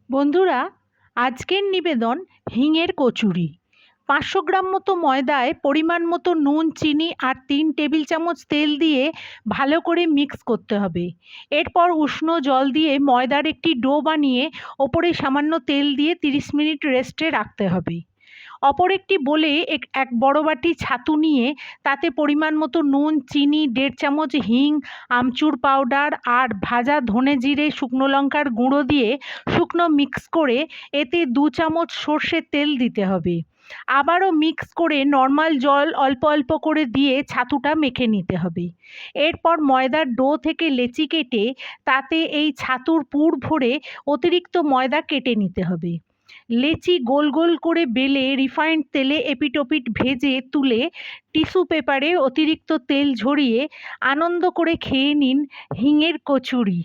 বন্ধুরা, আজকের নিবেদন হিঙের কচুরি। 500 গ্রাম মতো ময়দায় পরিমাণ মতো নুন, চিনি আর 3 টেবিল চামচ তেল দিয়ে ভালো করে মিক্স করতে হবে। এরপর উষ্ণ জল দিয়ে ময়দার একটি ডো বানিয়ে ওপরে সামান্য তেল দিয়ে 30 মিনিট রেস্টে রাখতে হবে। অপর একটি বলে এক বড় বাটি ছাতু নিয়ে তাতে পরিমাণ মতো নুন, চিনি, 1.5 চামচ হিং, আমচুর পাউডার আর ভাজা ধনে জিরে শুকনো লঙ্কার গুঁড়ো দিয়ে শুকনো মিক্স করে এতে 2 চামচ সর্ষের তেল দিতে হবে। আবারও মিক্স করে নর্মাল জল অল্প অল্প করে দিয়ে ছাতুটা মেখে নিতে হবে। এরপর ময়দার ডো থেকে লেচি কেটে তাতে এই ছাতুর পুর ভরে অতিরিক্ত ময়দা কেটে নিতে হবে। লেচি গোল গোল করে বেলে রিফাইন্ড তেলে এপিটোপিট ভেজে তুলে টিস্যু পেপারে অতিরিক্ত তেল ঝরিয়ে আনন্দ করে খেয়ে নিন হিঙের কচুরি।